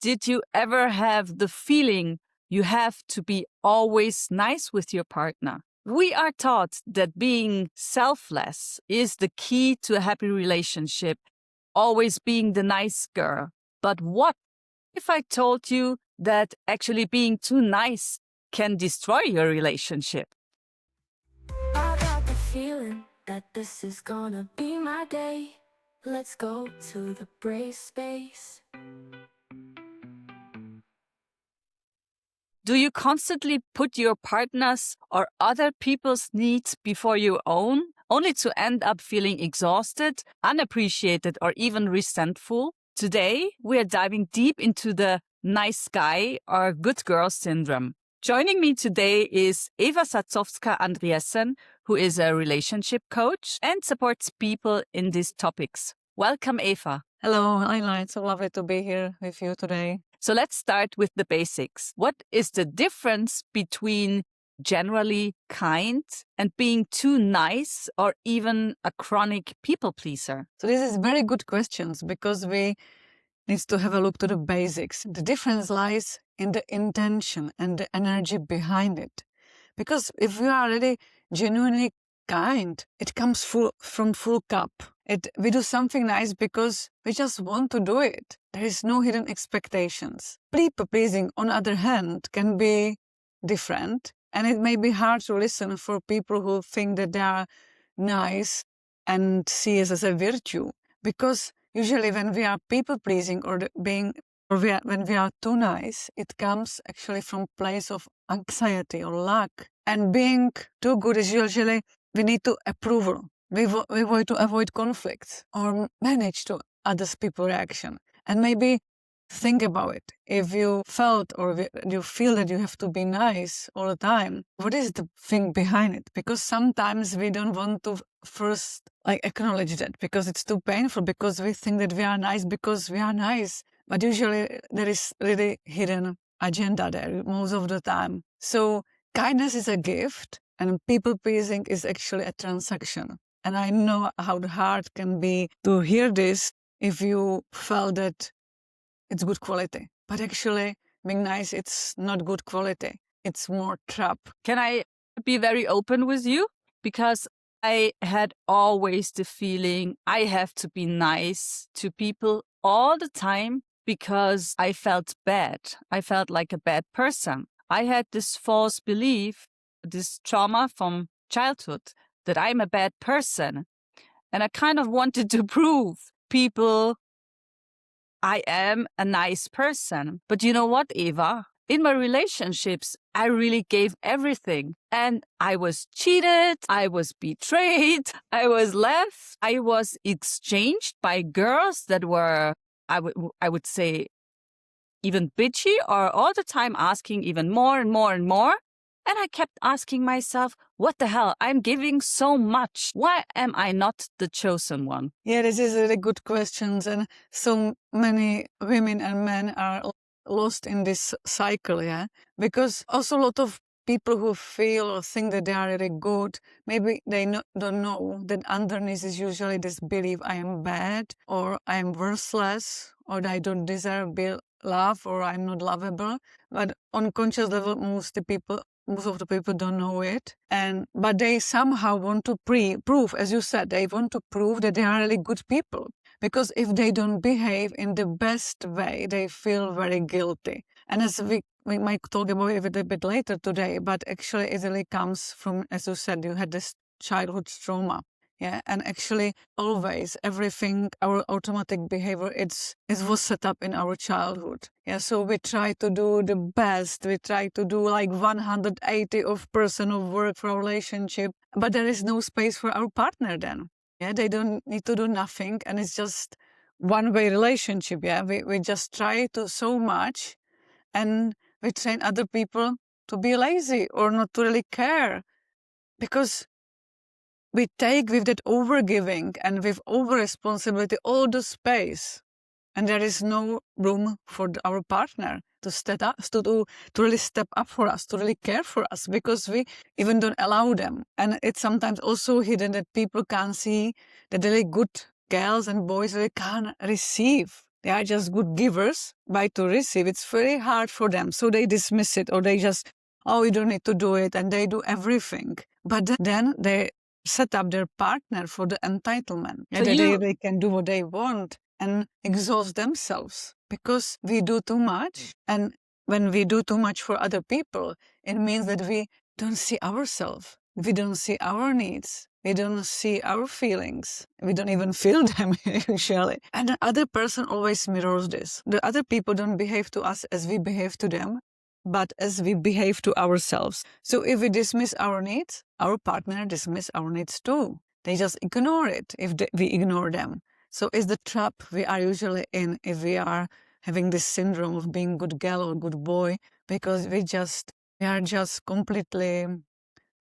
Did you ever have the feeling you have to be always nice with your partner? We are taught that being selfless is the key to a happy relationship, always being the nice girl. But what if I told you that actually being too nice can destroy your relationship? I got the feeling that this is gonna be my day. Let's go to the brave space. Do you constantly put your partner's or other people's needs before your own, only to end up feeling exhausted, unappreciated, or even resentful? Today, we are diving deep into the nice guy or good girl syndrome. Joining me today is Eva Sazovska Andriessen, who is a relationship coach and supports people in these topics. Welcome, Eva. Hello, Ayla. It's so lovely to be here with you today. So let's start with the basics. What is the difference between generally kind and being too nice or even a chronic people pleaser? So this is very good questions because we need to have a look to the basics. The difference lies in the intention and the energy behind it. Because if we are really genuinely kind, it comes from full cup. We do something nice because we just want to do it. There is no hidden expectations. People pleasing, on the other hand, can be different, and it may be hard to listen for people who think that they are nice and see it as a virtue. Because usually when we are people pleasing when we are too nice, it comes actually from place of anxiety or lack. And being too good is usually we need to approval. We want to avoid conflicts or manage to others people's reaction. And maybe think about it. If you felt or you feel that you have to be nice all the time, what is the thing behind it? Because sometimes we don't want to first acknowledge that because it's too painful, because we think that we are nice because we are nice. But usually there is really hidden agenda there most of the time. So kindness is a gift and people pleasing is actually a transaction. And I know how hard it can be to hear this if you felt that it's good quality. But actually, being nice, it's not good quality. It's more trap. Can I be very open with you? Because I had always the feeling I have to be nice to people all the time because I felt bad. I felt like a bad person. I had this false belief, this trauma from childhood, that I'm a bad person. And I kind of wanted to prove people I am a nice person. But you know what, Eva? In my relationships, I really gave everything. And I was cheated, I was betrayed, I was left, I was exchanged by girls that were, I would say, even bitchy or all the time asking even more and more and more. And I kept asking myself, what the hell? I'm giving so much. Why am I not the chosen one? Yeah, this is really good questions. And so many women and men are lost in this cycle, yeah? Because also a lot of people who feel or think that they are really good, maybe they don't know that underneath is usually this belief, I am bad, or I am worthless, or I don't deserve love, or I'm not lovable. But on conscious level, most of the people don't know it, but they somehow want to prove, as you said, they want to prove that they are really good people. Because if they don't behave in the best way, they feel very guilty. And as we might talk about it a bit later today, but actually it really comes from, as you said, you had this childhood trauma. Yeah, and actually always everything, our automatic behavior, it was set up in our childhood. Yeah, so we try to do the best. We try to do like 180% of work for our relationship, but there is no space for our partner then. Yeah, they don't need to do nothing, and it's just one-way relationship. Yeah, we just try to so much, and we train other people to be lazy or not to really care, because we take with that overgiving and with over-responsibility all the space, and there is no room for our partner to step up, to really step up for us, to really care for us, because we even don't allow them. And it's sometimes also hidden that people can't see that really good girls and boys really can't receive they are just good givers, but to receive, it's very hard for them. So they dismiss it, or they just, oh, you don't need to do it, and they do everything. But then they set up their partner for the entitlement. So They can do what they want and exhaust themselves because we do too much. And when we do too much for other people, it means that we don't see ourselves. We don't see our needs. We don't see our feelings. We don't even feel them usually. And the other person always mirrors this. The other people don't behave to us as we behave to them, but as we behave to ourselves. So if we dismiss our needs, our partner dismiss our needs too. They just ignore it if we ignore them. So it's the trap we are usually in if we are having this syndrome of being good girl or good boy, because we are just completely,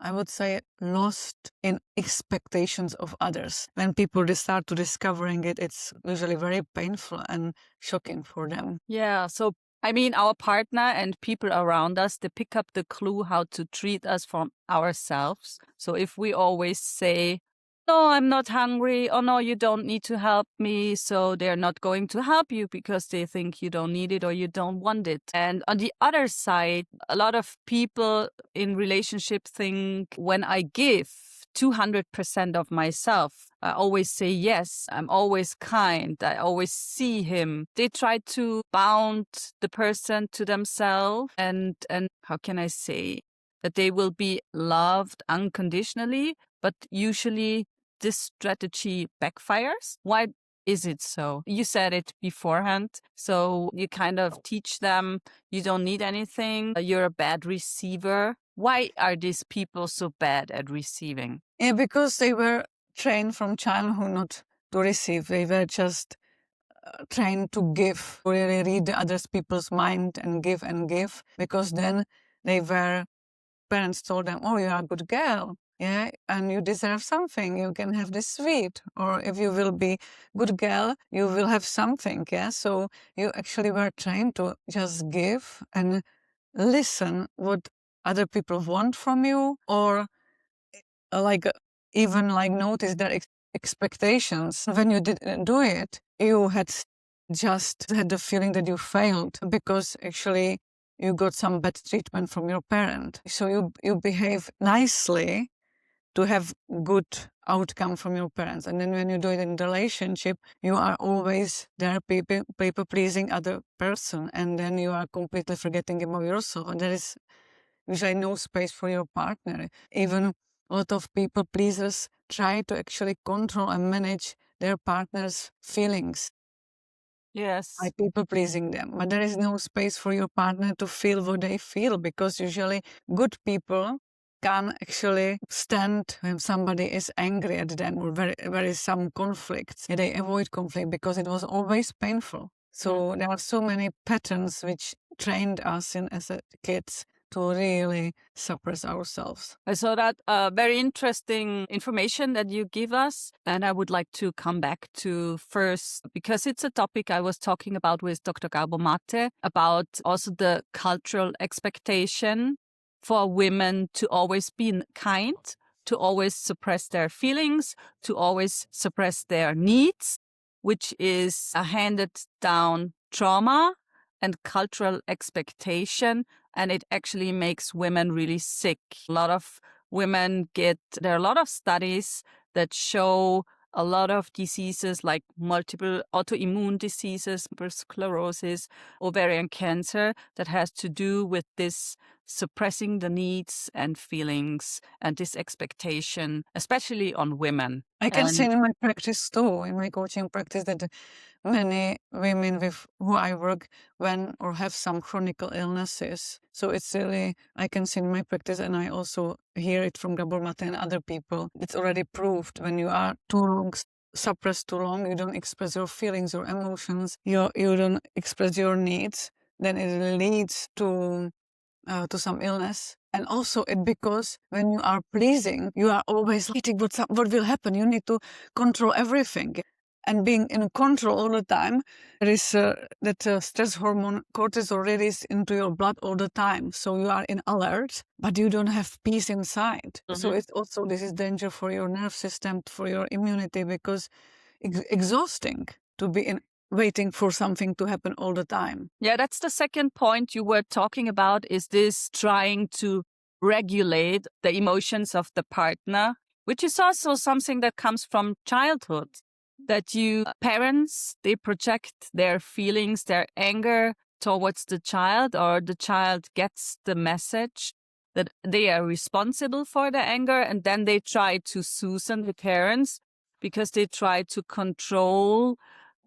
I would say, lost in expectations of others. When people start to discovering it, it's usually very painful and shocking for them. Yeah. So, I mean, our partner and people around us, they pick up the clue how to treat us from ourselves. So if we always say, no, I'm not hungry, or no, you don't need to help me, so they're not going to help you because they think you don't need it or you don't want it. And on the other side, a lot of people in relationship think when I give 200% of myself, I always say yes, I'm always kind, I always see him. They try to bound the person to themselves and how can I say, that they will be loved unconditionally, but usually this strategy backfires. Why is it so? You said it beforehand. So you kind of teach them you don't need anything, you're a bad receiver. Why are these people so bad at receiving? Yeah, because they were trained from childhood not to receive. They were just trained to give, really read the other people's mind and give, because then parents told them, oh, you are a good girl, yeah, and you deserve something, you can have this sweet, or if you will be good girl, you will have something, yeah. So you actually were trained to just give and listen what other people want from you, or even notice their expectations. When you didn't do it, you just had the feeling that you failed because actually you got some bad treatment from your parent. So you behave nicely to have good outcome from your parents. And then when you do it in the relationship, you are always there people pleasing other person. And then you are completely forgetting about yourself. And there is usually no space for your partner. Even a lot of people pleasers try to actually control and manage their partner's feelings. Yes. By people pleasing them. But there is no space for your partner to feel what they feel, because usually good people can actually stand when somebody is angry at them or there is some conflict. They avoid conflict because it was always painful. So there are so many patterns which trained us as kids to really suppress ourselves. I saw that very interesting information that you give us. And I would like to come back to first, because it's a topic I was talking about with Dr. Gabo Mate, about also the cultural expectation for women to always be kind, to always suppress their feelings, to always suppress their needs, which is a handed down trauma and cultural expectation, and it actually makes women really sick. A lot of women there are a lot of studies that show a lot of diseases like multiple autoimmune diseases, multiple sclerosis, ovarian cancer, that has to do with this suppressing the needs and feelings and this expectation, especially on women. I can see in my practice too, in my coaching practice, that many women with who I work have some chronic illnesses. So it's really, I can see in my practice, and I also hear it from Gabor Mate and other people. It's already proved when you are suppressed too long, you don't express your feelings or emotions, you don't express your needs, then it leads to some illness. And also because when you are pleasing, you are always waiting what will happen. You need to control everything. And being in control all the time, there is that stress hormone cortisol released into your blood all the time. So you are in alert, but you don't have peace inside. Mm-hmm. So it's also, this is danger for your nerve system, for your immunity, because exhausting to be in waiting for something to happen all the time. Yeah, that's the second point you were talking about, is this trying to regulate the emotions of the partner, which is also something that comes from childhood. That parents, they project their feelings, their anger towards the child, or the child gets the message that they are responsible for the anger, and then they try to soothe the parents because they try to control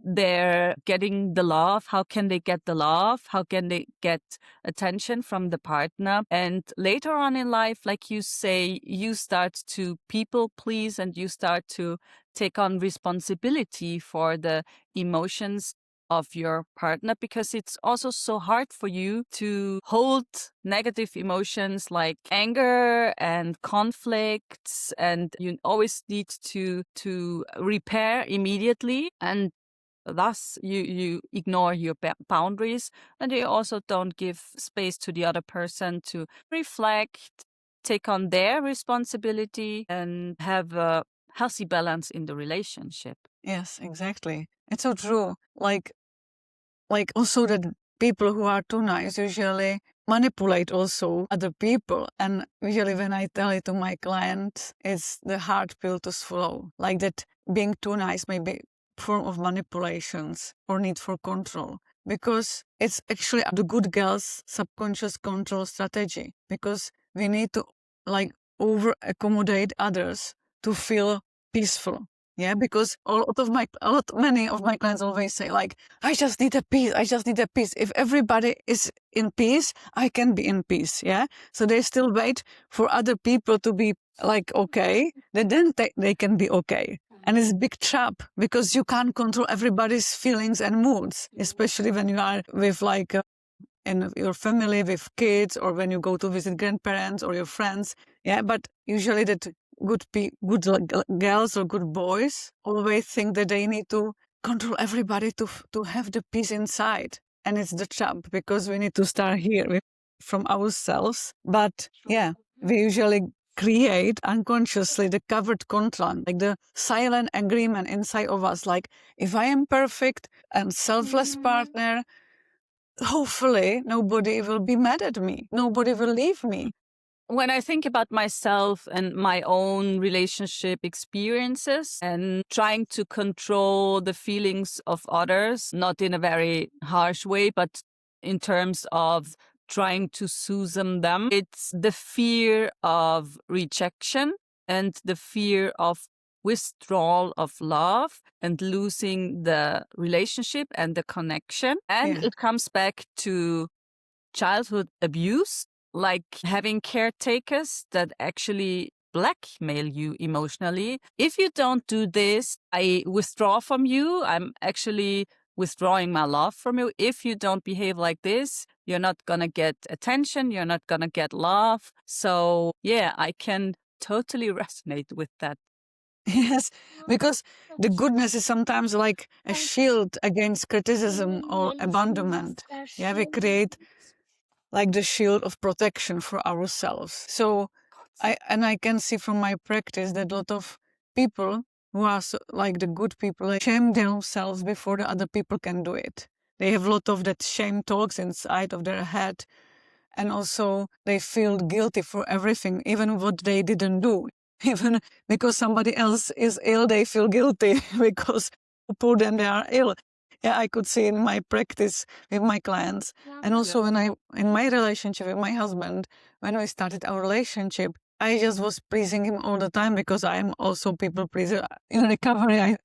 their getting the love. How can they get the love? How can they get attention from the partner? And later on in life, like you say, you start to people please and you start to take on responsibility for the emotions of your partner, because it's also so hard for you to hold negative emotions like anger and conflicts, and you always need to repair immediately, and thus you ignore your boundaries, and you also don't give space to the other person to reflect, take on their responsibility, and have a healthy balance in the relationship. Yes, exactly. It's so true. Like also that people who are too nice usually manipulate also other people. And usually when I tell it to my clients, it's the hard pill to swallow. Like that being too nice may be a form of manipulations or need for control. Because it's actually the good girl's subconscious control strategy. Because we need to like over accommodate others to feel peaceful. Yeah, because many of my clients always say like, I just need a peace. I just need a peace. If everybody is in peace, I can be in peace. Yeah. So they still wait for other people to be like, okay, then they can be okay. And it's a big trap because you can't control everybody's feelings and moods, especially when you are with like in your family with kids, or when you go to visit grandparents or your friends. Yeah. But usually that good girls or good boys always think that they need to control everybody to have the peace inside. And it's the trap, because we need to start here from ourselves. But yeah, we usually create unconsciously the covered contract, like the silent agreement inside of us. Like, if I am perfect and selfless partner, hopefully nobody will be mad at me. Nobody will leave me. When I think about myself and my own relationship experiences and trying to control the feelings of others, not in a very harsh way, but in terms of trying to soothe them, it's the fear of rejection and the fear of withdrawal of love and losing the relationship and the connection. And Yeah. it comes back to childhood abuse, like having caretakers that actually blackmail you emotionally. If you don't do this, I withdraw from you. I'm actually withdrawing my love from you. If you don't behave like this, you're not gonna get attention, you're not gonna get love. So yeah, I can totally resonate with that. Yes, because the goodness is sometimes like a shield against criticism or abandonment. Yeah, we create like the shield of protection for ourselves. So I can see from my practice that a lot of people who are like the good people, like, shame themselves before the other people can do it. They have a lot of that shame talks inside of their head. And also they feel guilty for everything, even what they didn't do. Even because somebody else is ill, they feel guilty because for them they are ill. Yeah, I could see in my practice with my clients. And also when in my relationship with my husband, when we started our relationship, I just was pleasing him all the time because I am also people pleaser. In recovery,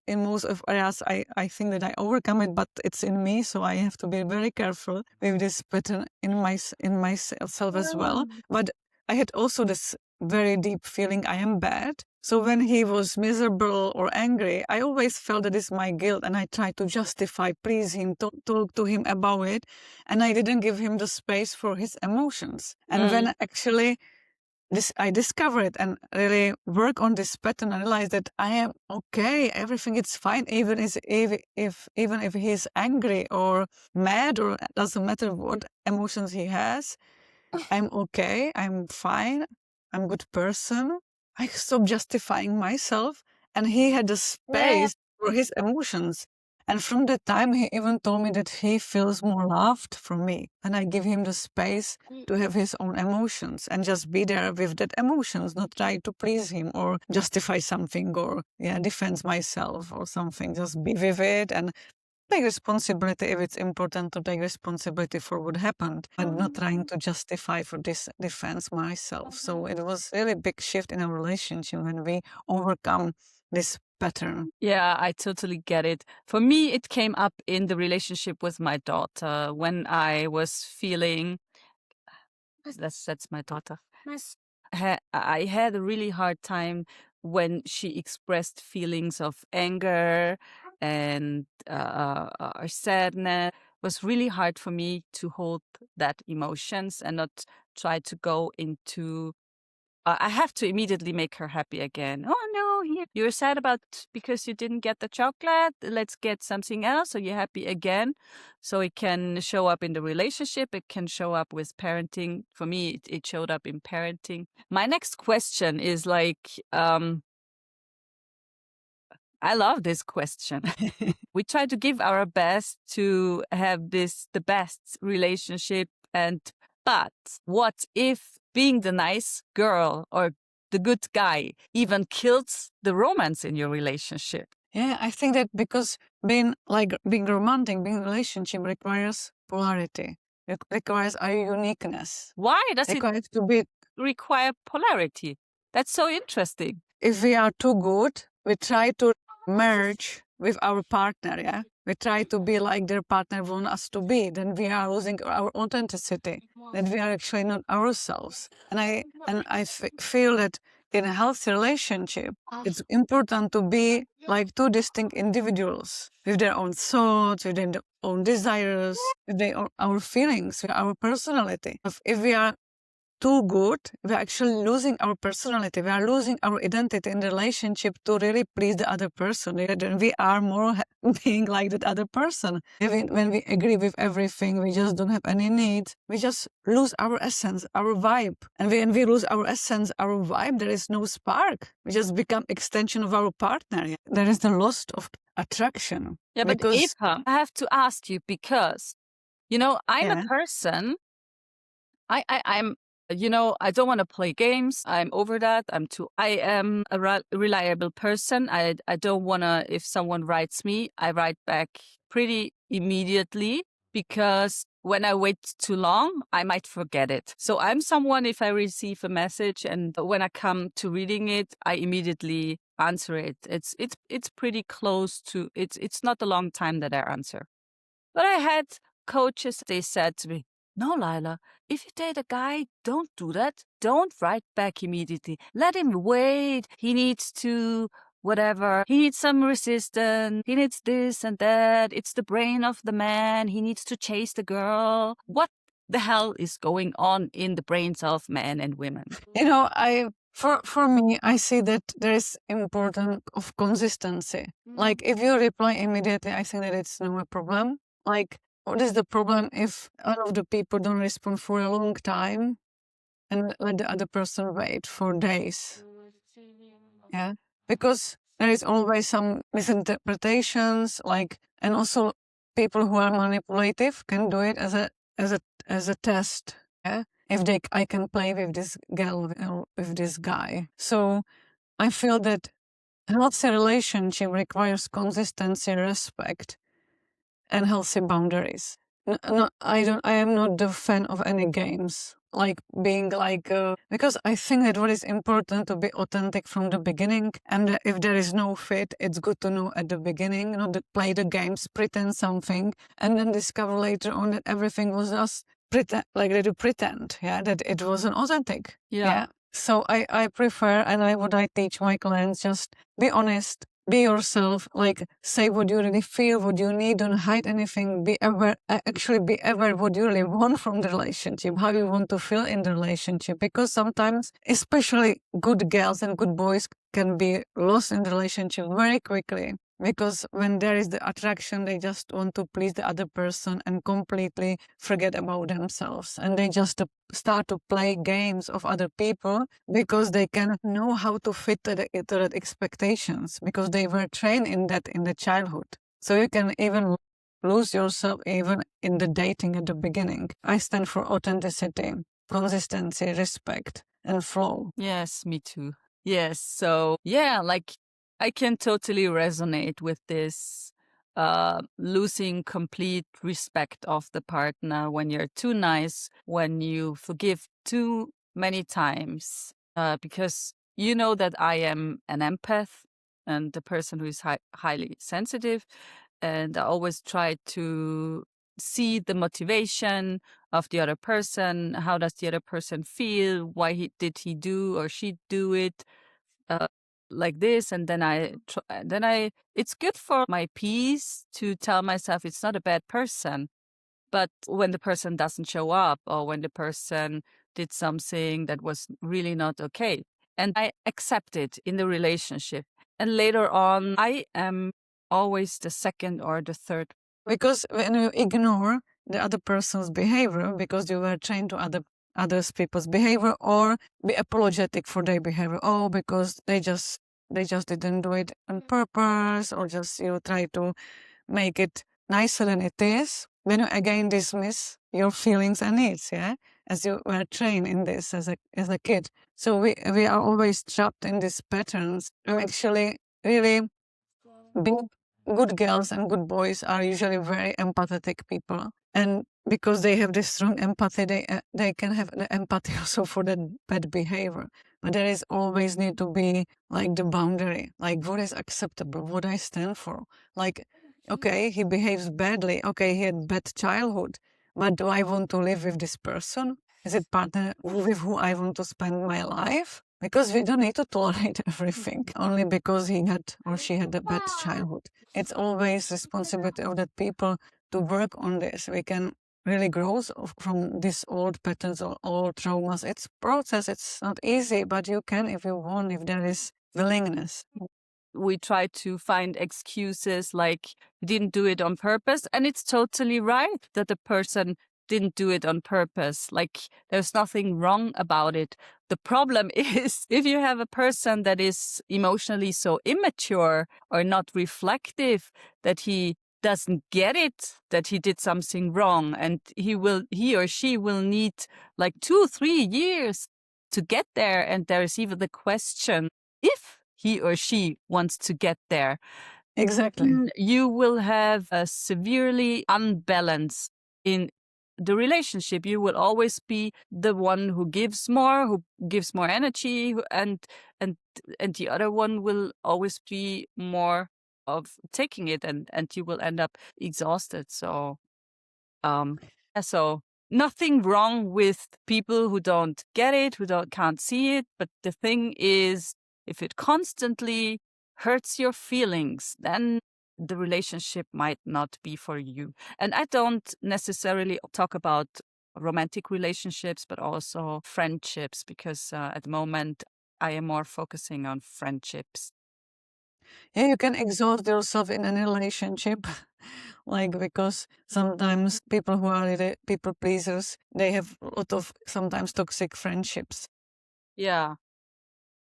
in most of areas, I think that I overcome it, but it's in me, so I have to be very careful with this pattern in myself as well. But I had also this very deep feeling I am bad. So when he was miserable or angry, I always felt that it's my guilt, and I tried to justify, please him, talk to him about it, and I didn't give him the space for his emotions. And when actually I discover it and really work on this pattern, I realize that I am okay. Everything is fine, even if he's angry or mad, or it doesn't matter what emotions he has. I'm okay. I'm fine. I'm a good person. I stopped justifying myself, and he had the space for his emotions. And from that time, he even told me that he feels more loved from me. And I give him the space to have his own emotions and just be there with that emotions, not try to please him or justify something or defend myself or something. Just be with it and take responsibility if it's important to take responsibility for what happened, but not trying to justify for this defense myself. So it was really a big shift in our relationship when we overcome this pattern. Yeah, I totally get it. For me, it came up in the relationship with my daughter when I was feeling. That's my daughter. I had a really hard time when she expressed feelings of anger and sadness. It was really hard for me to hold that emotions and not try to go into. I have to immediately make her happy again. Oh no, you're sad about because you didn't get the chocolate. Let's get something else so you're happy again. So it can show up in the relationship. It can show up with parenting. For me, it showed up in parenting. My next question is I love this question. We try to give our best to have the best relationship but what if being the nice girl or the good guy even kills the romance in your relationship? Yeah, I think that because being romantic, being in a relationship requires polarity. It requires our uniqueness. Why does It it require polarity? That's so interesting. If we are too good, we try to merge with our partner, yeah? We try to be like their partner wants us to be, then we are losing our authenticity, that we are actually not ourselves. And I feel that in a healthy relationship, it's important to be like two distinct individuals with their own thoughts, with their own desires, with our feelings, with our personality. If we are too good, we're actually losing our personality. We are losing our identity in the relationship to really please the other person. Then we are more being like that other person. When we agree with everything, we just don't have any needs. We just lose our essence, our vibe. And when we lose our essence, our vibe, there is no spark. We just become extension of our partner. There is the loss of attraction. Yeah, but Eva, I have to ask you because, I'm a person. I'm I don't want to play games. I'm over that. I am a reliable person. I don't want to, if someone writes me, I write back pretty immediately because when I wait too long, I might forget it. So I'm someone, if I receive a message and when I come to reading it, I immediately answer it. It's pretty close to, it's not a long time that I answer. But I had coaches, they said to me, no, Lila, if you date a guy, don't do that. Don't write back immediately. Let him wait. He needs to whatever. He needs some resistance. He needs this and that. It's the brain of the man. He needs to chase the girl. What the hell is going on in the brains of men and women? For me, I see that there is important of consistency. Like if you reply immediately, I think that it's no problem. Like, what is the problem if all of the people don't respond for a long time and let the other person wait for days? Yeah, because there is always some misinterpretations, and also people who are manipulative can do it as a test. Yeah, if I can play with this girl or with this guy. So I feel that a healthy relationship requires consistency, respect, and healthy boundaries. I am not the fan of any games, because I think that what is important to be authentic from the beginning, and if there is no fit, it's good to know at the beginning, not to play the games, pretend something, and then discover later on that everything was just pretend, that it wasn't authentic. Yeah. So I prefer, and what I teach my clients, just be honest, be yourself, say what you really feel, what you need, don't hide anything, be aware what you really want from the relationship, how you want to feel in the relationship, because sometimes, especially good girls and good boys can be lost in the relationship very quickly. Because when there is the attraction, they just want to please the other person and completely forget about themselves. And they just start to play games of other people because they cannot know how to fit to the expectations, because they were trained in that in the childhood. So you can even lose yourself even in the dating at the beginning. I stand for authenticity, consistency, respect, and flow. Yes, me too. Yes. So, yeah, like I can totally resonate with this losing complete respect of the partner when you're too nice, when you forgive too many times, because you know that I am an empath and the person who is highly sensitive. And I always try to see the motivation of the other person. How does the other person feel? Why did he do or she do it uh, like this? And then it's good for my peace to tell myself it's not a bad person. But when the person doesn't show up or when the person did something that was really not okay, and I accept it in the relationship, and later on, I am always the second or the third. Because when you ignore the other person's behavior because you were trained to others people's behavior, or be apologetic for their behavior, because they just didn't do it on purpose, or just you try to make it nicer than it is, then you again dismiss your feelings and needs, as you were trained in this as a kid. So we are always trapped in these patterns. Actually, really big good girls and good boys are usually very empathetic people, and because they have this strong empathy, they can have the empathy also for that bad behavior. But there is always need to be like the boundary, like what is acceptable, what I stand for. Like, okay, he behaves badly, okay, he had bad childhood, but do I want to live with this person? Is it partner with who I want to spend my life? Because we don't need to tolerate everything only because he had or she had a bad childhood. It's always responsibility of the people to work on this. We can really grow from these old patterns or old traumas. It's process. It's not easy, but you can if you want, if there is willingness. We try to find excuses like you didn't do it on purpose. And it's totally right that the person didn't do it on purpose. Like there's nothing wrong about it. The problem is if you have a person that is emotionally so immature or not reflective that he doesn't get it, that he did something wrong, and he or she will need like 2-3 years to get there. And there is even the question if he or she wants to get there. Exactly. You will have a severely unbalanced in the relationship. You will always be the one who gives more energy, and the other one will always be more of taking it, and you will end up exhausted. So so nothing wrong with people who don't get it, who can't see it. But the thing is, if it constantly hurts your feelings, then the relationship might not be for you. And I don't necessarily talk about romantic relationships, but also friendships, because at the moment I am more focusing on friendships. Yeah, you can exhaust yourself in a relationship. Like, because sometimes people who are the people pleasers, they have a lot of sometimes toxic friendships. Yeah.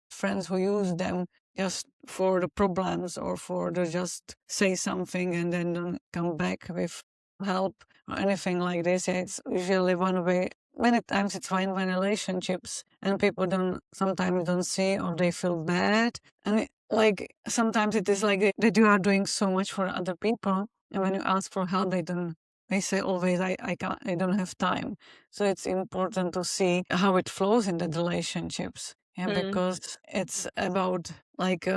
Friends who use them just for the problems or for the just say something and then don't come back with help or anything like this. Yeah, it's usually one way. Many times it's one-way relationships, and people sometimes don't see, or they feel bad. And like sometimes it is like that you are doing so much for other people, and when you ask for help, they say always, I can't, I don't have time. So it's important to see how it flows in the relationships. Yeah, because it's about like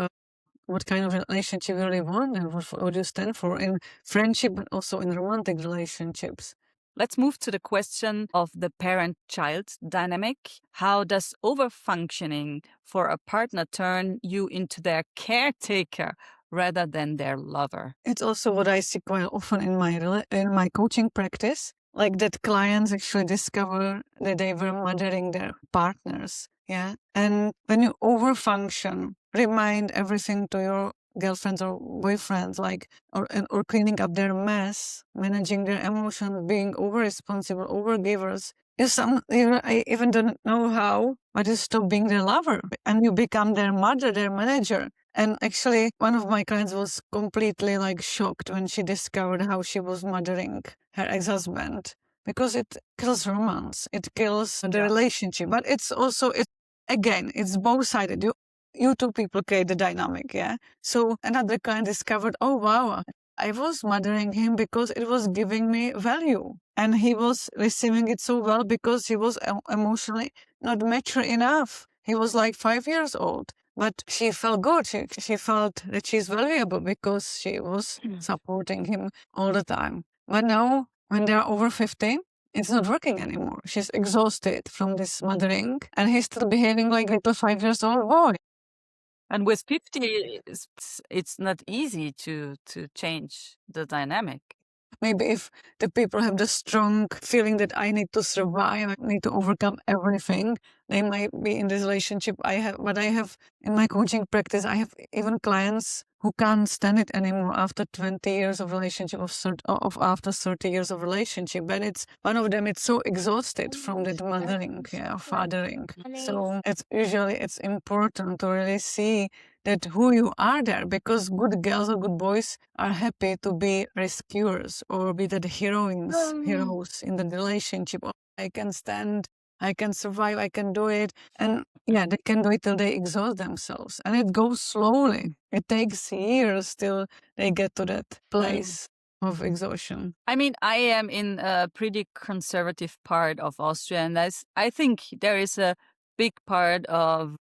what kind of relationship you really want and what you stand for in friendship, but also in romantic relationships. Let's move to the question of the parent-child dynamic. How does overfunctioning for a partner turn you into their caretaker rather than their lover? It's also what I see quite often in my coaching practice, like that clients actually discover that they were mothering their partners. Yeah, and when you overfunction, remind everything to your girlfriends or boyfriends, like or cleaning up their mess, managing their emotions, being over responsible, over givers. I even don't know how, but you stop being their lover and you become their mother, their manager. And actually, one of my clients was completely like shocked when she discovered how she was mothering her ex-husband, because it kills romance, it kills the relationship. But it's also, it's both-sided. You two people create the dynamic, yeah? So another client discovered, oh wow, I was mothering him because it was giving me value. And he was receiving it so well because he was emotionally not mature enough. He was like 5 years old. But she felt good. She felt that she's valuable because she was supporting him all the time. But now, when they're over 50, it's not working anymore. She's exhausted from this mothering, and he's still behaving like a little 5 years old boy. And with 50, it's not easy to change the dynamic. Maybe if the people have the strong feeling that I need to survive, I need to overcome everything, they might be in this relationship. I have in my coaching practice, I have even clients who can't stand it anymore after 20 years of relationship, of after 30 years of relationship. But it's one of them, it's so exhausted from that mothering, fathering. So it's important to really see that who you are there, because good girls or good boys are happy to be rescuers or be the heroes in the relationship. I can stand, I can survive, I can do it. And yeah, they can do it till they exhaust themselves. And it goes slowly. It takes years till they get to that place of exhaustion. I mean, I am in a pretty conservative part of Austria, and I think there is a big part of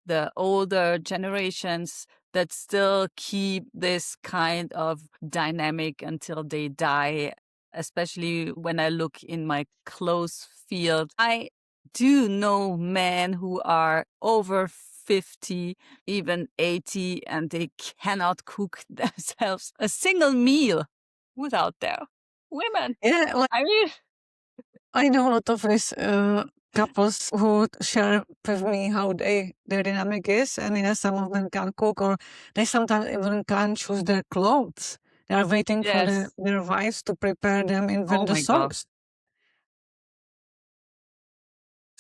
the older generations that still keep this kind of dynamic until they die, especially when I look in my close field. I do know men who are over 50, even 80, and they cannot cook themselves a single meal without their women. Yeah, I mean, I know a lot of these couples who share with me how their dynamic is, and yeah, some of them can cook, or they sometimes even can't choose their clothes. They are waiting for yes. their wives to prepare them even Oh the my God. socks.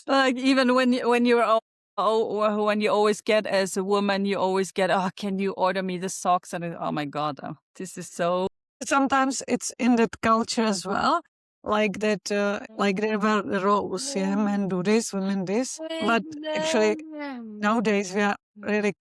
Like even when you're or when you always get as a woman, you always get, oh, can you order me the socks? And oh my God, this is so. Sometimes it's in that culture as well, like that, like there were the roles, yeah, men do this, women this. But actually, nowadays we are really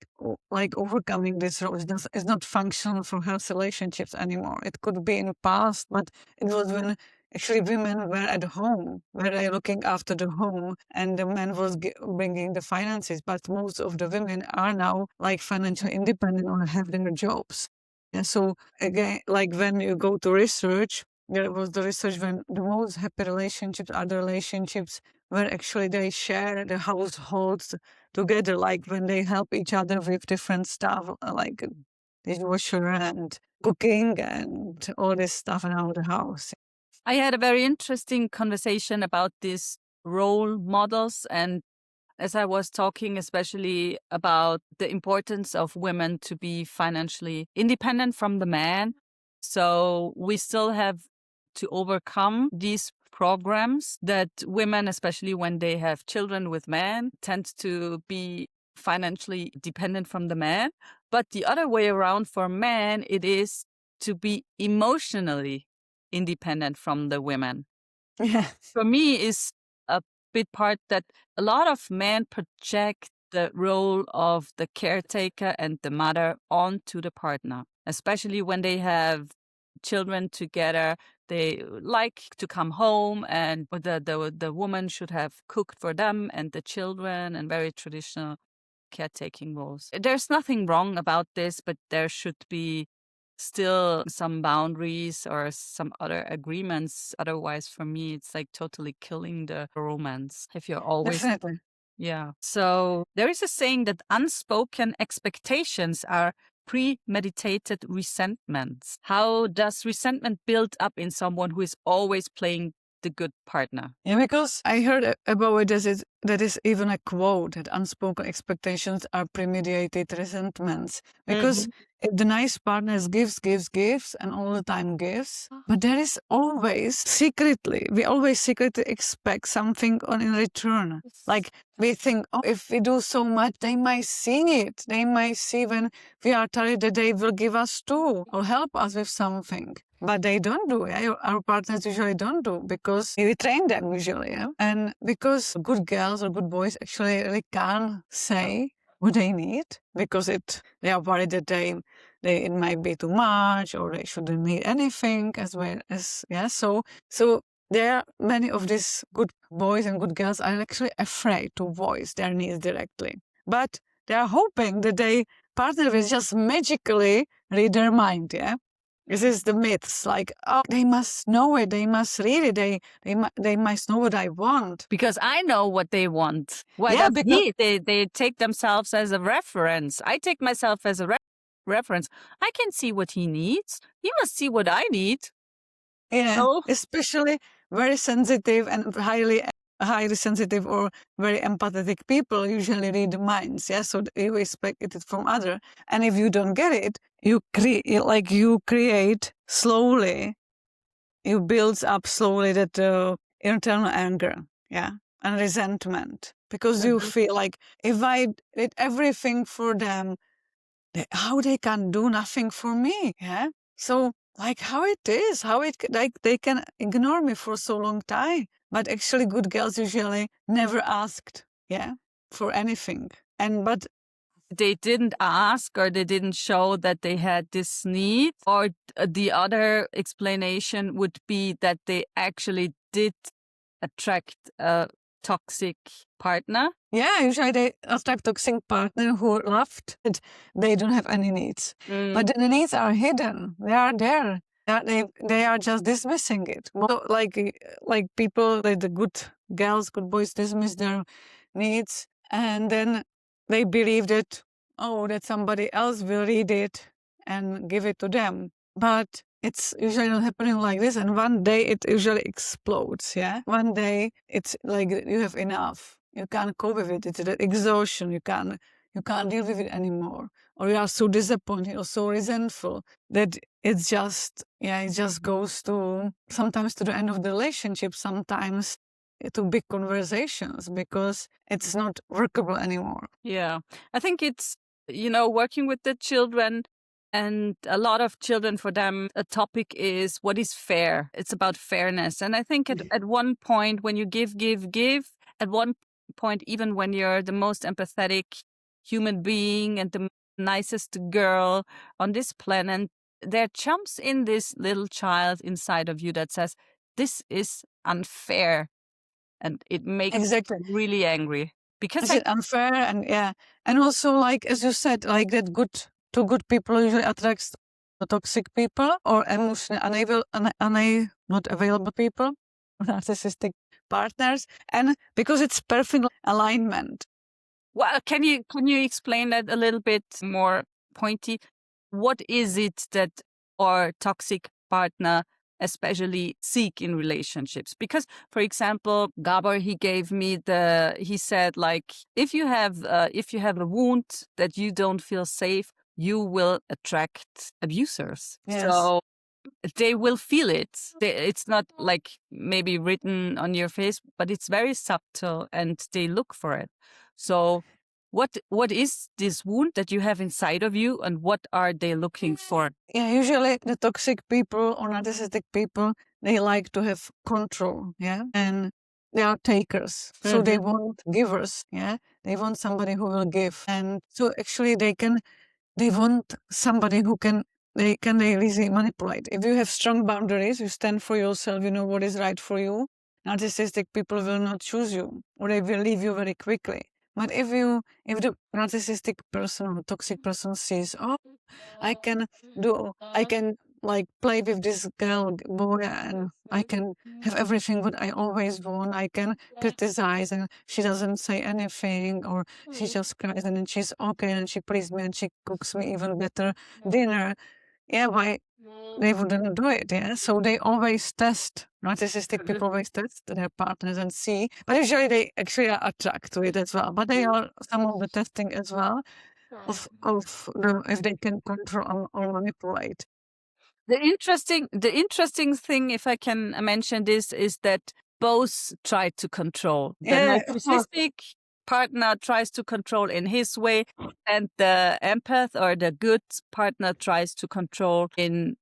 like overcoming this role. It's not functional for health relationships anymore. It could be in the past, but it was when actually women were at home, were they looking after the home, and the man was bringing the finances. But most of the women are now like financially independent or have their jobs. And so again, like when you go to research, there was the research when the most happy relationships are the relationships where actually they share the households together, like when they help each other with different stuff, like dishwasher and cooking and all this stuff around the house. I had a very interesting conversation about these role models, and as I was talking, especially about the importance of women to be financially independent from the man. So we still have to overcome these programs that women, especially when they have children with men, tend to be financially dependent from the man. But the other way around for men, it is to be emotionally independent from the women. Yeah. For me, is a big part that a lot of men project the role of the caretaker and the mother onto the partner, especially when they have children together. They like to come home, and the woman should have cooked for them and the children, and very traditional caretaking roles. There's nothing wrong about this, but there should be still some boundaries or some other agreements. Otherwise, for me, it's like totally killing the romance if you're always. Definitely. Yeah. So there is a saying that unspoken expectations are premeditated resentments. How does resentment build up in someone who is always playing the good partner? Yeah, because I heard about it as that is even a quote that unspoken expectations are premeditated resentments. Because if the nice partner gives, and all the time gives, but there is always we always secretly expect something in return. Like we think, oh, if we do so much, they might see it. They might see when we are tired that they will give us too or help us with something. But they don't do it. Our partners usually don't do because we train them usually. Yeah? And because good girls or good boys actually really can't say what they need because they are worried that it might be too much or they shouldn't need anything as well as, yeah. So there are many of these good boys and good girls are actually afraid to voice their needs directly. But they are hoping that their partner will just magically read their mind, yeah? This is the myths, like, oh, they must know it, they must read it, they must know what I want. Because I know what they want. Why Yeah, does because they take themselves as a reference. I take myself as a reference. I can see what he needs. He must see what I need. yeah, So especially very sensitive and highly sensitive or very empathetic people usually read the minds. Yeah, so you expect it from other, and if you don't get it, you create slowly. You build up slowly that internal anger, yeah, and resentment because you feel like if I did everything for them, how they can do nothing for me, yeah. So like how it is, like they can ignore me for so long time, but actually good girls usually never asked, yeah, for anything, but they didn't ask or they didn't show that they had this need, or the other explanation would be that they actually did attract a toxic partner. Yeah, usually they attract toxic partner who left it. They don't have any needs. But the needs are hidden. They are there. They are just dismissing it. So, like people, like the good girls, good boys dismiss their needs, and then they believe that, oh, that somebody else will read it and give it to them. But it's usually not happening like this, and one day it usually explodes, yeah? One day it's like you have enough. You can't cope with it. It's the exhaustion. You can't deal with it anymore. Or you are so disappointed or so resentful that it just goes to sometimes to the end of the relationship, sometimes to big conversations because it's not workable anymore. Yeah. I think it's, working with the children, and a lot of children, for them, a topic is what is fair. It's about fairness. And I think at one point when you give, at one point, even when you're the most empathetic human being and the nicest girl on this planet, there jumps in this little child inside of you that says, this is unfair. And it makes you really angry. Because Is it unfair? And yeah. And also, like, as you said, like that good people usually attracts the toxic people or emotionally not available people, narcissistic partners. And because it's perfect alignment. Well, can you explain that a little bit more pointy? What is it that our toxic partner especially seek in relationships? Because, for example, Gabor, he said, like, if you have a wound that you don't feel safe, you will attract abusers. Yes. So they will feel it. It's not like maybe written on your face, but it's very subtle and they look for it. So what is this wound that you have inside of you, and what are they looking for? Yeah, usually the toxic people or narcissistic people, they like to have control, yeah? And they are takers. So they want givers, yeah? They want somebody who will give. And so actually they want somebody who they easily manipulate. If you have strong boundaries, you stand for yourself, you know what is right for you, narcissistic people will not choose you, or they will leave you very quickly. But if the narcissistic person or toxic person sees, oh, I can like play with this boy, and I can have everything what I always want. I can criticize, and she doesn't say anything, or she just cries, and then she's okay, and she pleases me, and she cooks me even better dinner. yeah, why they wouldn't do it, yeah? So they always test, narcissistic people always test their partners and see, but usually they actually are attracted to it as well. But they are some of the testing as well of if they can control or manipulate. The interesting thing, if I can mention this, is that both try to control. The Yeah, of course. narcissistic partner tries to control in his way, and the empath or the good partner tries to control in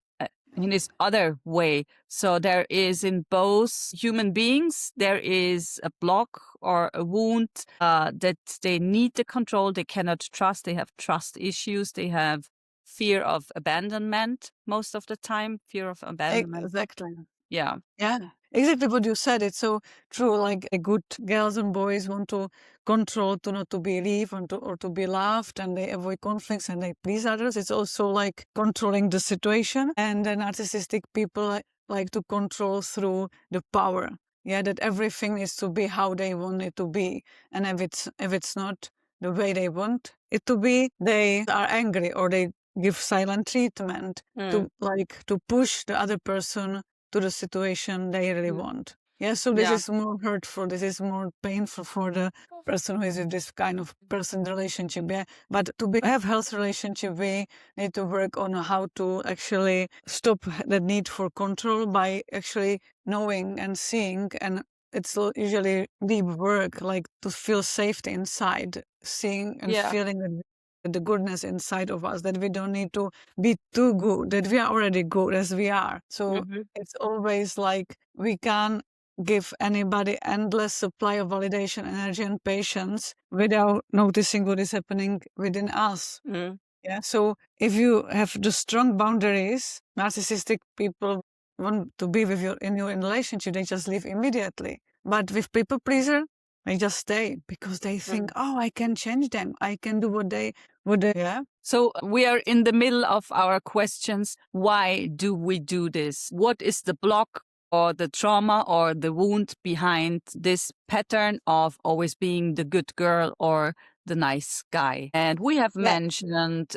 his other way. So there is in both human beings, there is a block or a wound that they need the control. They cannot trust. They have trust issues. They have fear of abandonment most of the time. Fear of abandonment. Exactly. Yeah. Yeah, exactly what you said. It's so true. Like good girls and boys want to control, to not to believe, or to be loved, and they avoid conflicts and they please others. It's also like controlling the situation. And the narcissistic people like to control through the power. Yeah, that everything needs to be how they want it to be, and if it's not the way they want it to be, they are angry or they give silent treatment to push the other person to the situation they really want. Yeah, so this is more hurtful. This is more painful for the person who is in this kind of person relationship. Yeah, but to have healthy relationship, we need to work on how to actually stop the need for control by actually knowing and seeing, and it's usually deep work, like to feel safety inside, seeing and feeling the goodness inside of us, that we don't need to be too good, that we are already good as we are. So it's always like we can't give anybody endless supply of validation, energy, and patience without noticing what is happening within us. Yeah. So if you have the strong boundaries, narcissistic people want to be with you in your relationship, they just leave immediately. But with people pleaser, they just stay because they think, oh, I can change them. I can do what they would. Yeah. So we are in the middle of our questions. Why do we do this? What is the block or the trauma or the wound behind this pattern of always being the good girl or the nice guy? And we have mentioned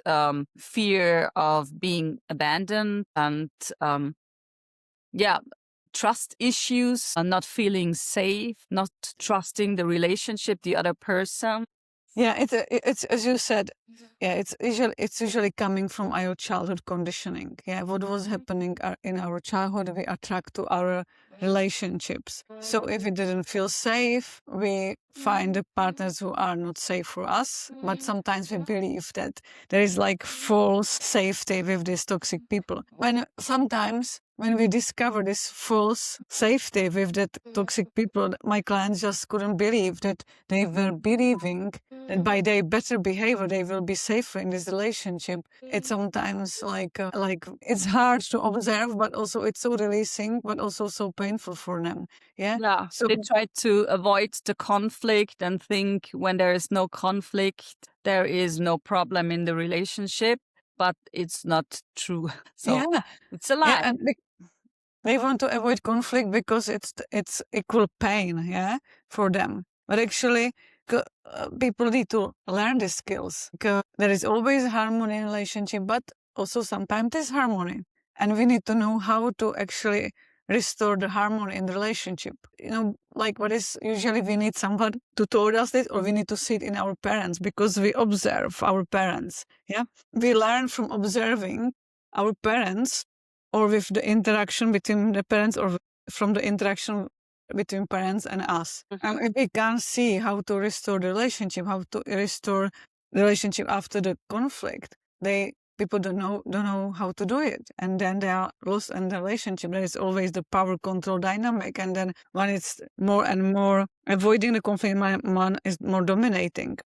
fear of being abandoned and trust issues, not feeling safe, not trusting the relationship, the other person. Yeah, it's as you said. Yeah, it's usually coming from our childhood conditioning. Yeah, what was happening in our childhood, we attract to our relationships. So if we didn't feel safe, we find the partners who are not safe for us. But sometimes we believe that there is like false safety with these toxic people. Sometimes when we discover this false safety with that toxic people, my clients just couldn't believe that they were believing that by their better behavior they will be safer in this relationship. It's sometimes like it's hard to observe, but also it's so releasing, but also so painful for them. Yeah. So they try to avoid the conflict and think when there is no conflict, there is no problem in the relationship. But it's not true. So it's a lie. Yeah, and they want to avoid conflict because it's equal pain, for them. But actually, people need to learn these skills. There is always harmony in relationship, but also sometimes disharmony, and we need to know how to actually restore the harmony in the relationship. Like what is usually we need someone to tell us this, or we need to see it in our parents because we observe our parents. Yeah, we learn from observing our parents, or with the interaction between the parents, or from the interaction between parents and us. And if we can't see how to restore the relationship, how to restore the relationship after the conflict, people don't know how to do it, and then they are lost in the relationship. There is always the power control dynamic, and then when it's more and more avoiding the conflict, one is more dominating.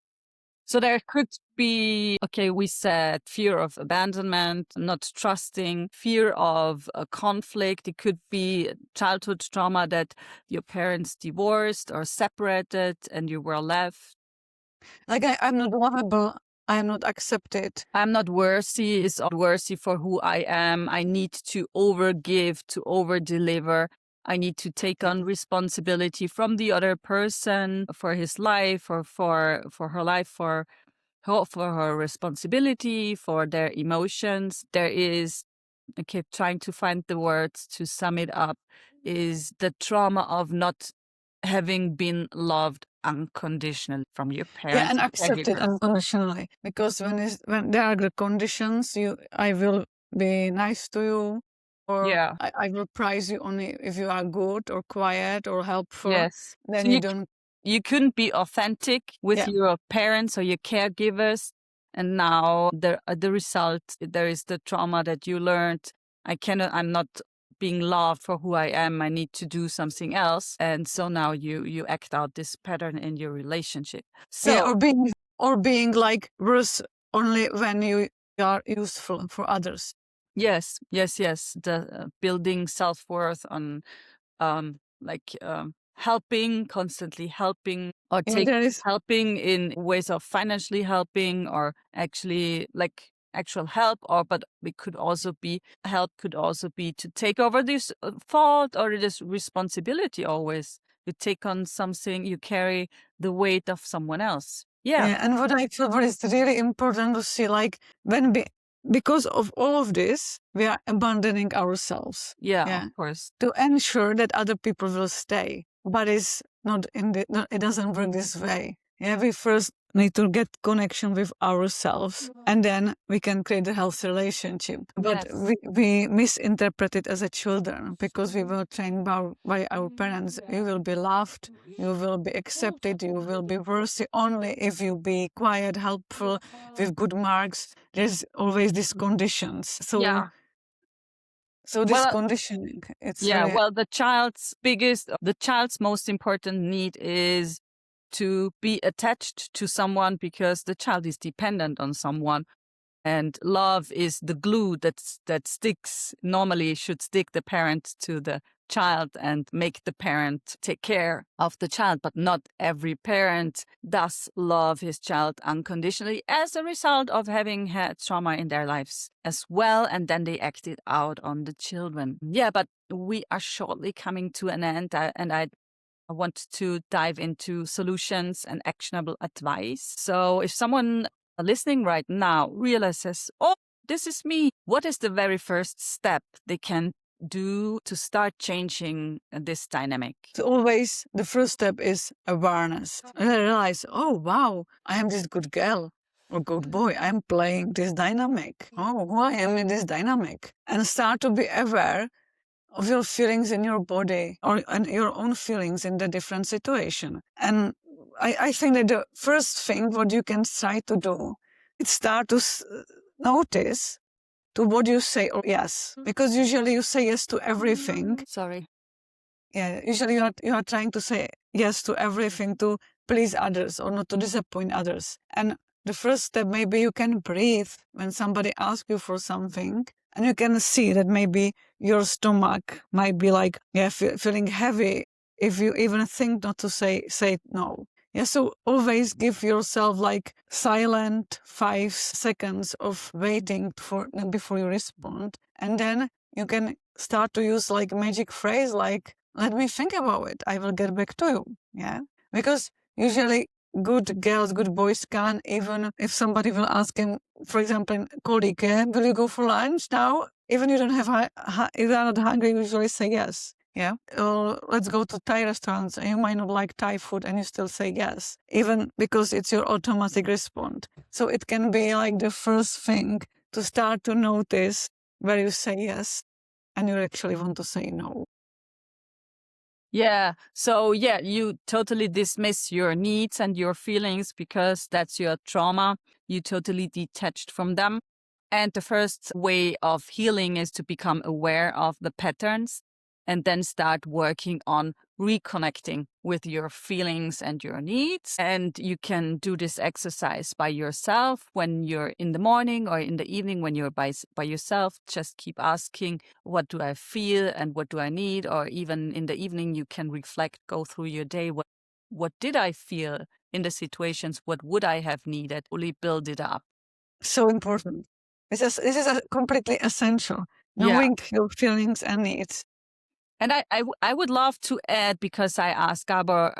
So there could be, we said fear of abandonment, not trusting, fear of a conflict. It could be childhood trauma that your parents divorced or separated and you were left. Like I'm not lovable. I am not accepted. I'm not worthy. It's not worthy for who I am. I need to overgive, to over-deliver. I need to take on responsibility from the other person for his life or for her life, for her responsibility, for their emotions. There is I keep trying to find the words to sum it up, is the trauma of not having been loved unconditionally from your parents and or accepted caregivers. unconditionally. Because when there are the conditions, I will be nice to you, or Yeah. I will praise you only if you are good or quiet or helpful. Yes. Then So you don't. you couldn't be authentic with Yeah. your parents or your caregivers, and now the result, there is the trauma that you learned. I'm not being loved for who I am. I need to do something else, and so now you act out this pattern in your relationship. Yeah, So or being like worse only when you are useful for others. yes, the building self-worth on helping, constantly helping, or Yeah, there is. helping in ways of financially helping, or actually like actual help, or but it could also be help, could also be to take over this fault or this responsibility. Always you take on something, you carry the weight of someone else. Yeah. Yeah, and what I feel what is really important to see, like because of all of this, we are abandoning ourselves. Yeah, Yeah, of course. to ensure that other people will stay. But it's not it doesn't work this way. Yeah, we first need to get connection with ourselves, and then we can create a healthy relationship. But Yes. we misinterpret it as a children because we were trained by our parents. You will be loved, you will be accepted, you will be worthy only if you be quiet, helpful, with good marks. There's always these conditions. Yeah. So this Well, conditioning, it's yeah, really. well, the child's most important need is to be attached to someone, because the child is dependent on someone. And love is the glue that sticks, normally should stick the parent to the child and make the parent take care of the child. But not every parent does love his child unconditionally as a result of having had trauma in their lives as well. And then they act it out on the children. Yeah, but we are shortly coming to an end. I want to dive into solutions and actionable advice. So if someone listening right now realizes, oh, this is me, what is the very first step they can do to start changing this dynamic? So always the first step is awareness. And I realize, oh wow, I am this good girl or good boy. I'm playing this dynamic. Oh, who I am in this dynamic. And start to be aware of your feelings in your body and your own feelings in the different situation. And I think that the first thing what you can try to do is start to notice to what you say or yes. Because usually you say yes to everything. Sorry. Yeah, usually you are trying to say yes to everything to please others or not to disappoint others. And the first step, maybe you can breathe when somebody asks you for something, and you can see that maybe your stomach might be like, yeah, feeling heavy if you even think not to say no. Yeah, so always give yourself like silent 5 seconds of waiting before you respond, and then you can start to use like magic phrase like, let me think about it. I will get back to you. Yeah. Because usually good girls, good boys can, even if somebody will ask him, for example, colleague, will you go for lunch now? Even you don't have, if you're not hungry, you usually say yes. Yeah. Or let's go to Thai restaurants. And you might not like Thai food and you still say yes, even because it's your automatic response. So it can be like the first thing to start to notice where you say yes and you actually want to say no. Yeah. So, yeah, you totally dismiss your needs and your feelings because that's your trauma. You totally detached from them. And the first way of healing is to become aware of the patterns and then start working on reconnecting with your feelings and your needs. And you can do this exercise by yourself when you're in the morning or in the evening when you're by yourself. Just keep asking, what do I feel and what do I need? Or even in the evening, you can reflect, go through your day. What did I feel in the situations? What would I have needed? Really build it up. So important. This is completely essential. Yeah. Knowing your feelings and needs. And I would love to add, because I asked Gabor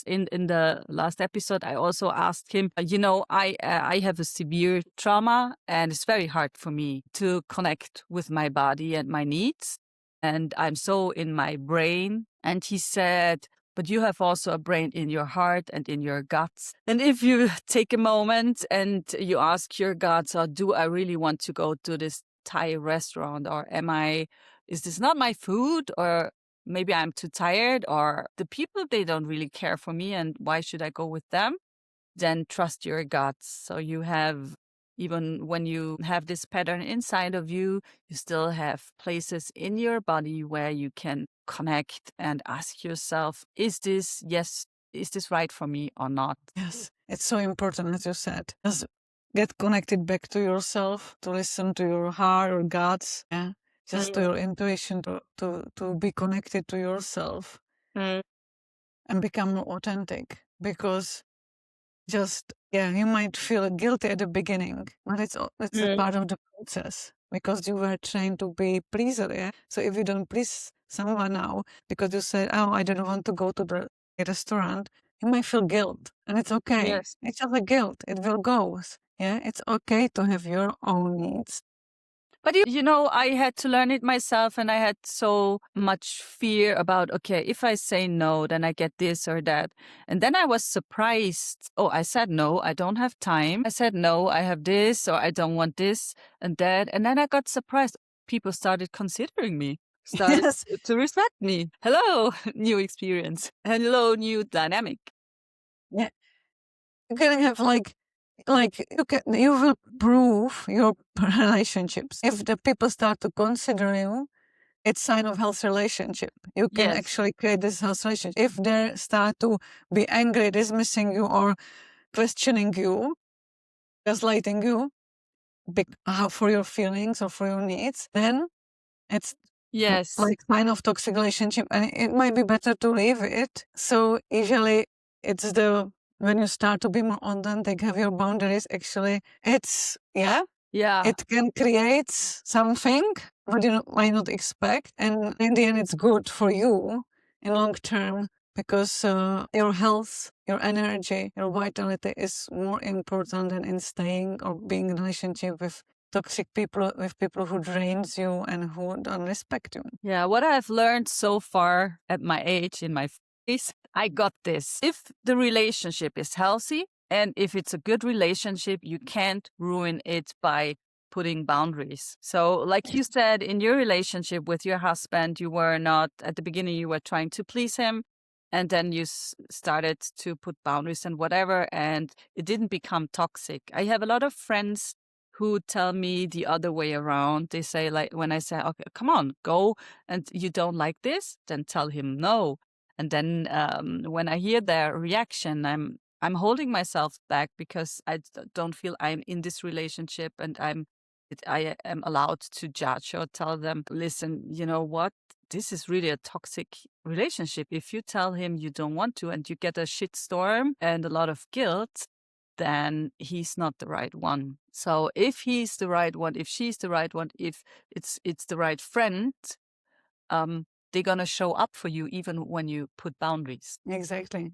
in the last episode, I also asked him, I have a severe trauma, and it's very hard for me to connect with my body and my needs. And I'm so in my brain. And he said, but you have also a brain in your heart and in your guts. And if you take a moment and you ask your guts, do I really want to go to this Thai restaurant, or is this not my food, or maybe I'm too tired, or the people, they don't really care for me, and why should I go with them? Then trust your guts. So you have, even when you have this pattern inside of you, you still have places in your body where you can connect and ask yourself, is this right for me or not? Yes, it's so important, as you said. Just get connected back to yourself, to listen to your heart or guts, yeah, just to your intuition, to be connected to yourself and become more authentic. Because you might feel guilty at the beginning, but it's a part of the process, because you were trained to be pleaser, yeah? So if you don't please someone now because you said, oh, I don't want to go to the restaurant, you might feel guilt, and it's okay. Yes. It's just a guilt. It will go. Yeah, it's okay to have your own needs. But I had to learn it myself, and I had so much fear about, okay, if I say no, then I get this or that. And then I was surprised. Oh, I said no, I don't have time. I said no, I have this, or I don't want this and that. And then I got surprised. People started considering me, started Yes. to respect me. Hello, new experience. Hello, new dynamic. Yeah. You're gonna have you will prove your relationships. If the people start to consider you, it's sign of health relationship. You can Yes. actually create this health relationship. If they start to be angry, dismissing you, or questioning you, gaslighting you, for your feelings or for your needs, then it's Yes. like sign of toxic relationship, and it might be better to leave it. So usually it's when you start to be more authentic, have your boundaries, actually, Yeah. it can create something what you might not expect. And in the end, it's good for you in long term, because your health, your energy, your vitality is more important than in staying or being in a relationship with toxic people, with people who drains you and who don't respect you. Yeah, what I've learned so far at my age, in my 40s, I got this. If the relationship is healthy, and if it's a good relationship, you can't ruin it by putting boundaries. So, like you said, in your relationship with your husband, you were not, at the beginning, you were trying to please him. And then you started to put boundaries and whatever, and it didn't become toxic. I have a lot of friends who tell me the other way around. They say, like, when I say, okay, come on, go, and you don't like this, then tell him no. And then when I hear their reaction, I'm holding myself back, because I don't feel I'm in this relationship, and I am allowed to judge or tell them, listen, you know what? This is really a toxic relationship. If you tell him you don't want to, and you get a shitstorm and a lot of guilt, then he's not the right one. So if he's the right one, if she's the right one, if it's the right friend, they're gonna show up for you even when you put boundaries. Exactly.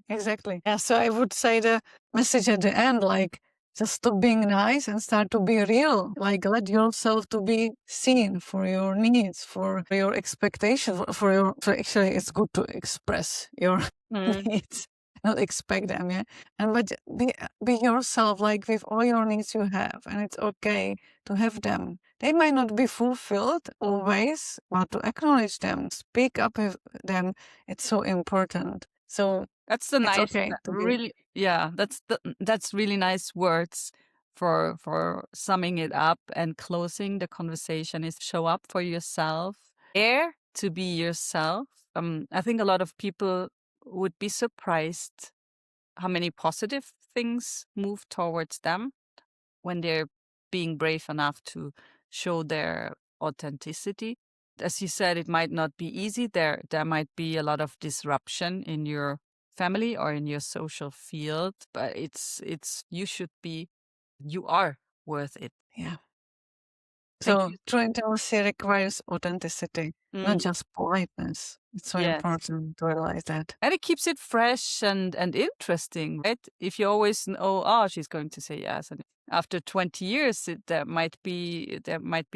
Yeah, so I would say the message at the end, like, just stop being nice and start to be real. Like, let yourself to be seen for your needs, for your expectations, so actually it's good to express your needs, not expect them, yeah. And but be yourself, like, with all your needs you have, and it's okay to have them. They might not be fulfilled always, but to acknowledge them, speak up with them, it's so important. So That's the it's nice, okay to be. really, yeah. That's really nice words for summing it up and closing the conversation. Is show up for yourself, dare to be yourself. I think a lot of people would be surprised how many positive things move towards them when they're being brave enough to show their authenticity. As you said, it might not be easy. There might be a lot of disruption in your family or in your social field, but you are worth it. Yeah. So you. true intimacy requires authenticity, not Mm, just politeness. It's so yes. important to realize that. And it keeps it fresh and interesting, right? If you always know, oh, she's going to say yes, and after 20 years, there might be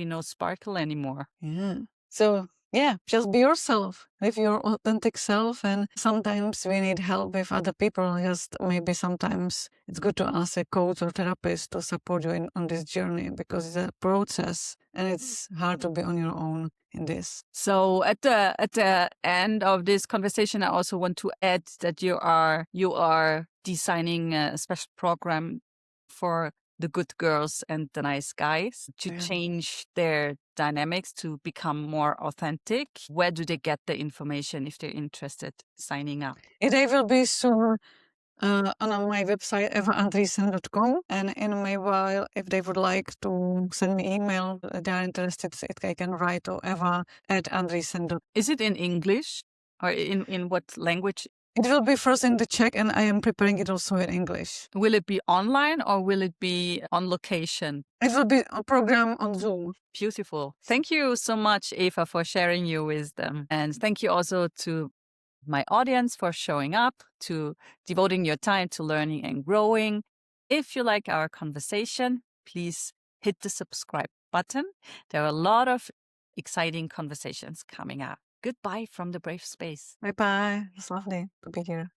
no sparkle anymore. Yeah. So yeah, just be yourself. Live your authentic self. And sometimes we need help with other people. Just maybe sometimes it's good to ask a coach or therapist to support you on this journey, because it's a process and it's hard to be on your own in this. So at the end of this conversation, I also want to add that you are designing a special program for the good girls and the nice guys to Yeah. change their dynamics, to become more authentic. Where do they get the information if they're interested signing up? They will be soon on my website, evaandriessen.com. And in a meanwhile, if they would like to send me email, they are interested, they can write to eva@andriessen.com. Is it in English or in what language? It will be first in the Czech, and I am preparing it also in English. Will it be online or will it be on location? It will be a program on Zoom. Beautiful. Thank you so much, Eva, for sharing your wisdom. And thank you also to my audience for showing up, to devoting your time to learning and growing. If you like our conversation, please hit the subscribe button. There are a lot of exciting conversations coming up. Goodbye from the Brave Space. Bye-bye. It's lovely to be here.